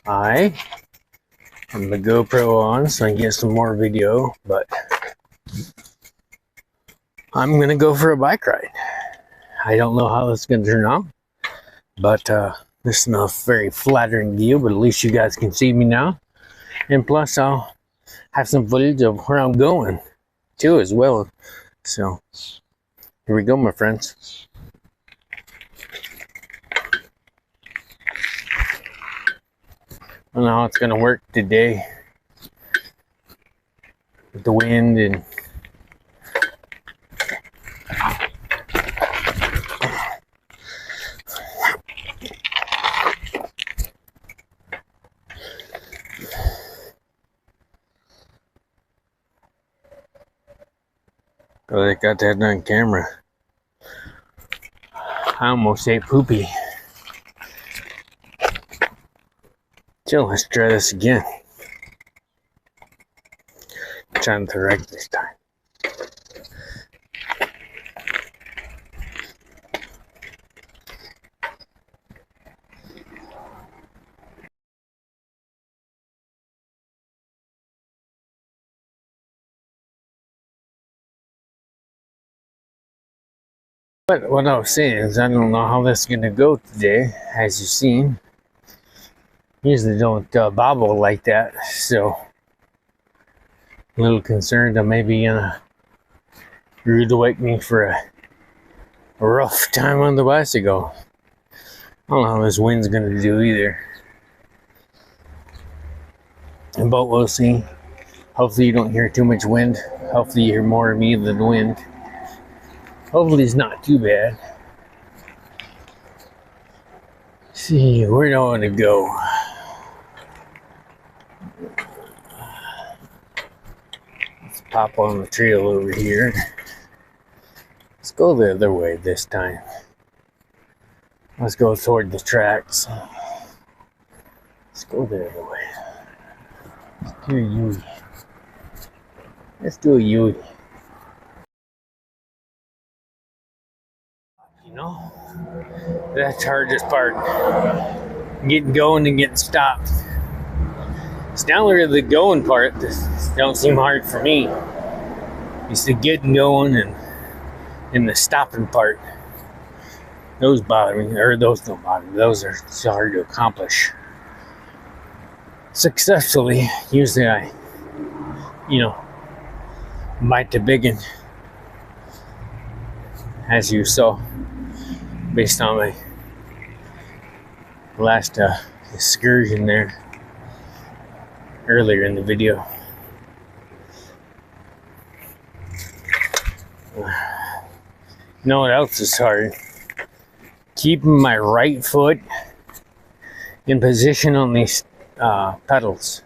I am the GoPro on so I can get some more video, but I'm gonna go for a bike ride. I don't know how this is gonna turn out, but this is not a very flattering view, but at least you guys can see me now. And plus I'll have some footage of where I'm going too as well. So here we go, my friends. I don't know how it's gonna work today with the wind and oh, I got that on camera. I almost ate poopy. So let's try this again. I'm trying to right this time. But what I was saying is I don't know how this is going to go today, as you've seen. Usually don't bobble like that, so a little concerned I may be gonna rude awakening for a rough time on the bicycle. I don't know how this wind's gonna do either, but we'll see. Hopefully you don't hear too much wind. Hopefully you hear more of me than the wind. Hopefully it's not too bad. Let's see, where do I want to go? Let's pop on the trail over here. Let's go the other way this time. Let's go toward the tracks. Let's go the other way. Let's do a U. Let's do a U. You know, that's the hardest part. Getting going and getting stopped. It's not really the going part that don't seem hard for me. It's the getting going and the stopping part. Those bother me, or those don't bother me. Those are so hard to accomplish successfully. Usually I, bite the big one, as you saw, based on my last excursion there earlier in the video. You know what else is hard? Keeping my right foot in position on these pedals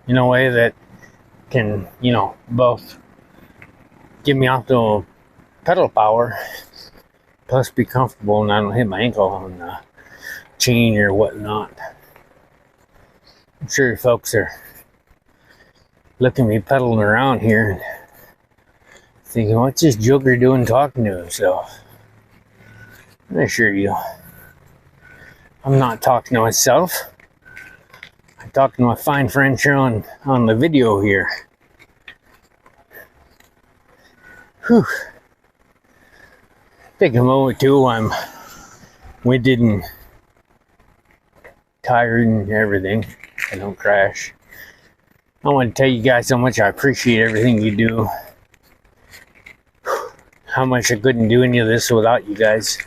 in a way that can, both give me optimal pedal power plus be comfortable and I don't hit my ankle on the chain or whatnot. I'm sure folks are looking at me pedaling around here and thinking, what's this joker doing talking to himself? I assure you, I'm not talking to myself. I'm talking to my fine friend here on the video here. Whew. Take a moment too. I'm winded and tired and everything. I don't crash. I want to tell you guys how much I appreciate everything you do. How much I couldn't do any of this without you guys.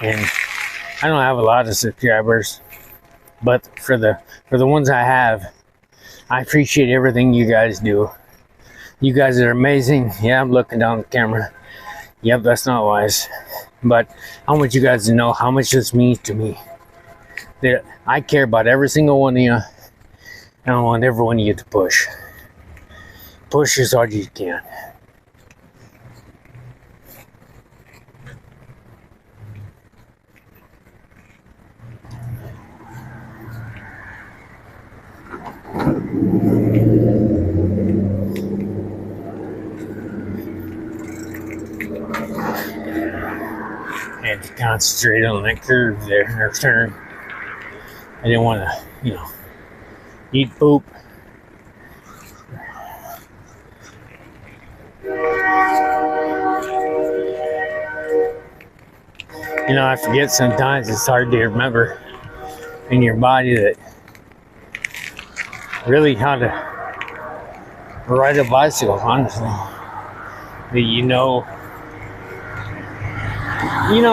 And I don't have a lot of subscribers, but for the ones I have, I appreciate everything you guys do. You guys are amazing. Yeah, I'm looking down the camera. Yep, that's not wise. But I want you guys to know how much this means to me. That I care about every single one of you, and I want every one of you to push. Push as hard as you can. Had to concentrate on that curve there, or turn. I didn't want to, eat poop. I forget sometimes. It's hard to remember in your body that really how to ride a bicycle, honestly. That you know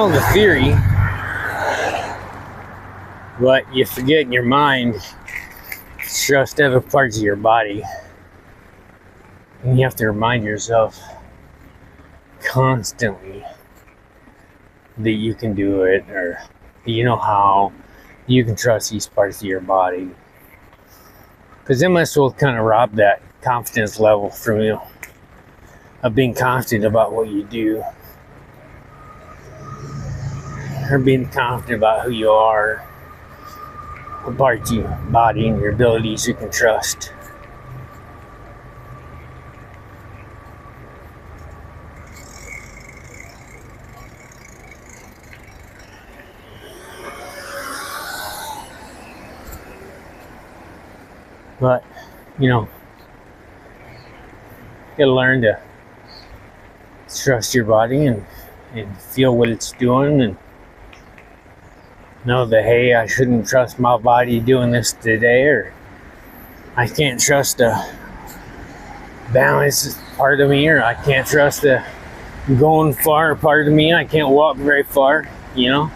the theory, but you forget in your mind it's just other parts of your body. And you have to remind yourself constantly that you can do it, or you know how you can trust these parts of your body. Because they must will kind of rob that confidence level from you, of being confident about what you do, or being confident about who you are, what parts of your body and your abilities you can trust. But, you gotta learn to trust your body and feel what it's doing, and know that, hey, I shouldn't trust my body doing this today, or I can't trust the balance part of me, or I can't trust the going far part of me. I can't walk very far, But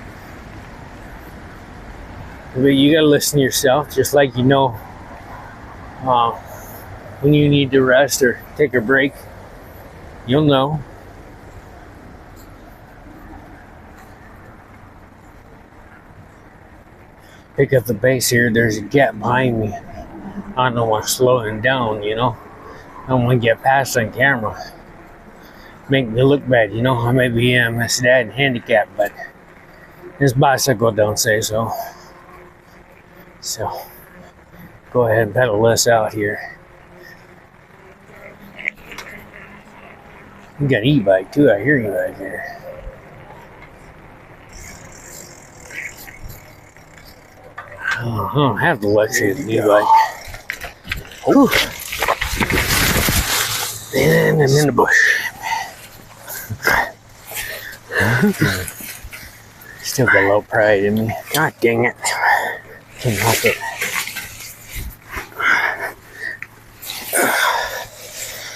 you gotta listen to yourself, just like when you need to rest or take a break, you'll know. Pick up the pace here. There's a gap behind me. I don't want to slow him down, I don't want to get past on camera. Make me look bad, I may be misdad and handicapped, but this bicycle don't say so. So, go ahead and pedal this out here. You got an e-bike too, I hear you right there. I don't have the luxury of the e-bike. Oh. And I'm in the bush. Still got a little pride in me. God dang it. Can't help it.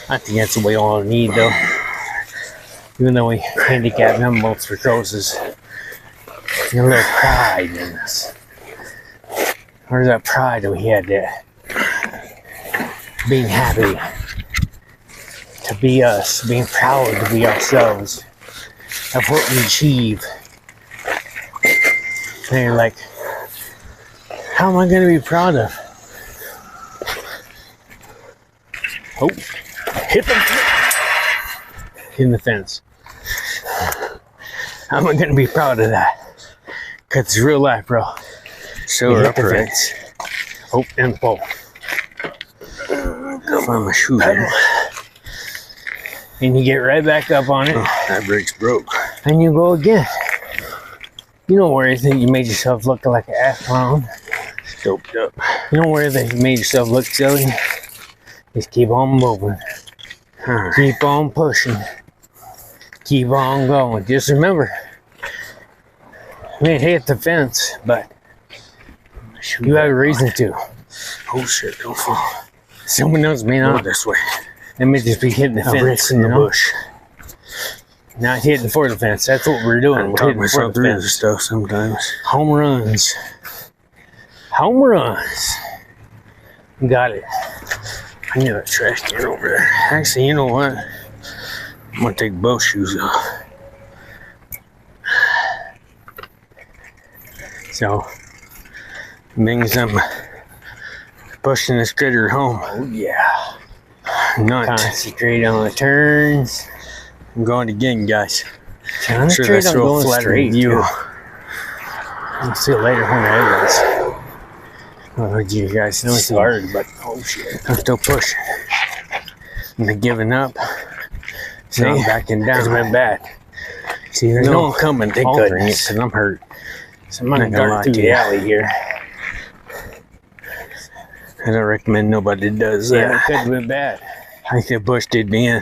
I think that's what we all need, though. Even though we handicap them both for courses, there's a little pride in us. Where's that pride that we had there? Being happy to be us, being proud to be ourselves, of what we achieve. And you're like, how am I going to be proud of? Oh, hitting the fence. How am I going to be proud of that? Because it's real life, bro. So hit the fence. Oh, and the pole. Find my shoe there. And you get right back up on it. Oh, that brake's broke. And you go again. You don't worry that you made yourself look like an ass clown. Doped up. You don't worry that you made yourself look silly. Just keep on moving. Keep on pushing. Keep on going. Just remember, you may hit the fence, but you have a reason to. Oh shit, don't fall. Someone else may not. Go this way. They may just be hitting the fence in the bush. Not hitting for the fence. That's what we're doing. I talk myself through this stuff sometimes. Home runs. Home runs. Got it. I knew that trash can over there. Actually, you know what? I'm gonna take both shoes off. So, means I'm pushing this critter home. Oh yeah. Not concentrate on the turns. I'm going again, guys. Concentrate on going straight. You. I'll see you later when that is. Oh, you guys know it's hard, but oh shit, I'm still pushing. I'm not giving up. See, I'm backing down. It's been bad. See, there's no one coming. Thank goodness, because I'm hurt. So I'm gonna dart through the alley here. I don't recommend nobody does that. Yeah, it could have been bad. I think the bush did me in.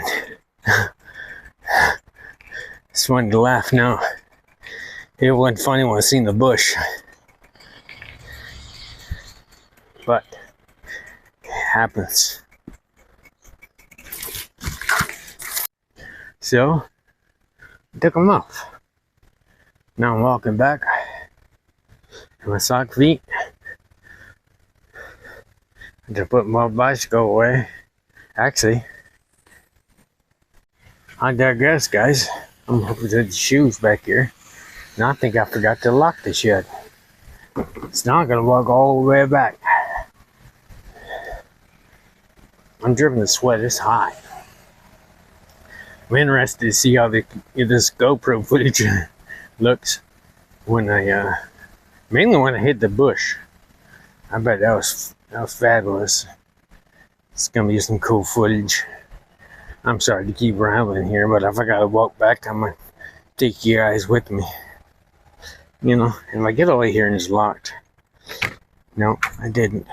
It's funny to laugh now. It wasn't funny when I seen the bush. But it happens. So I took them off. Now I'm walking back in my sock feet. I just put my bicycle away. Actually, I digress, guys. I'm up to the shoes back here. And I think I forgot to lock the shed. It's not gonna walk all the way back. I'm dripping with sweat. It's hot. I'm interested to see how this GoPro footage looks when I mainly when I hit the bush. I bet that was fabulous. It's gonna be some cool footage. I'm sorry to keep rambling here, but if I gotta walk back, I'm gonna take you guys with me. You know, if I get over here and it's locked. No, I didn't.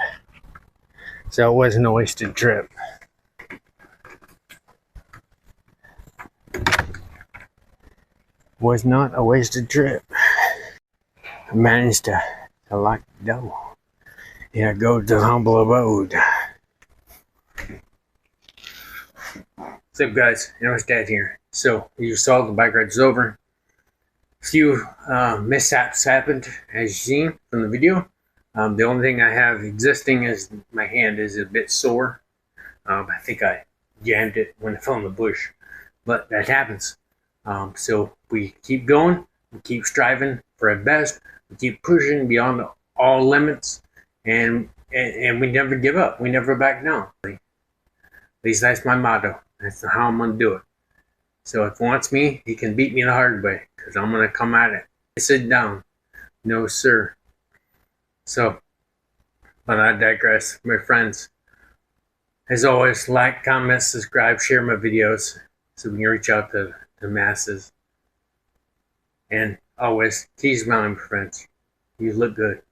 So it wasn't a wasted trip. Was not a wasted trip. I managed to lock the door. Yeah, go to the humble abode. What's up, guys? It's Dad here. So, you saw the bike ride's over. A few mishaps happened, as you've seen from the video. The only thing I have existing is my hand is a bit sore. I think I jammed it when I fell in the bush, but that happens. So we keep going, we keep striving for our best, we keep pushing beyond all limits, and we never give up. We never back down. At least that's my motto. That's how I'm gonna do it. So if he wants me, he can beat me the hard way, because I'm gonna come at it. Sit down. No, sir. So, but I digress. My friends, as always, like, comment, subscribe, share my videos so we can reach out to the masses. And always, keep smiling, friends. You look good.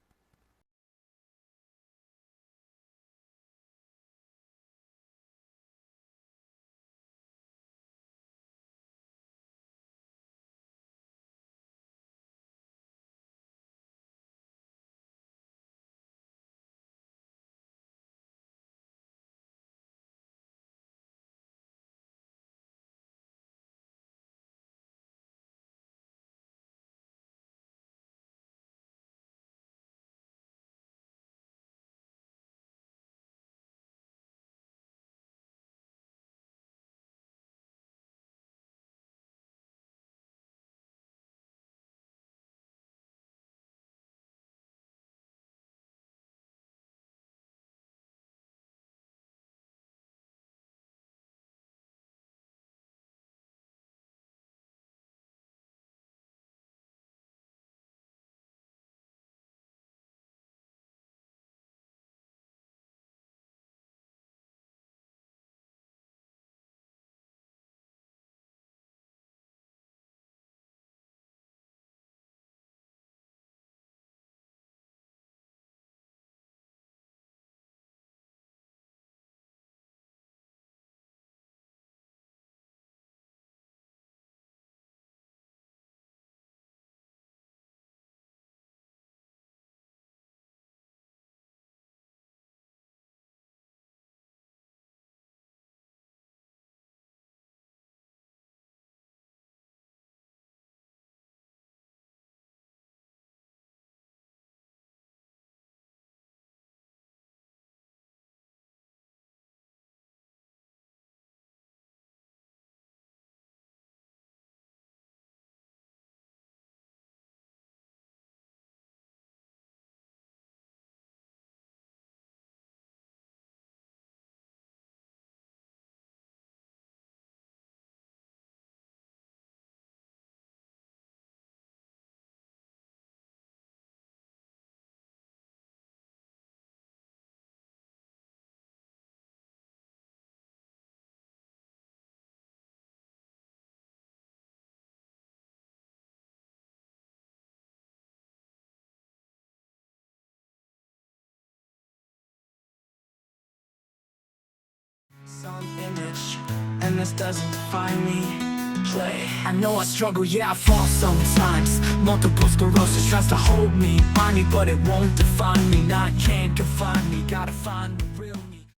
average, and this doesn't define me. I know I struggle, yeah I fall sometimes. Multiple sclerosis tries to hold me, mind me, but it won't define me. Nah, it can't confine me, gotta find me.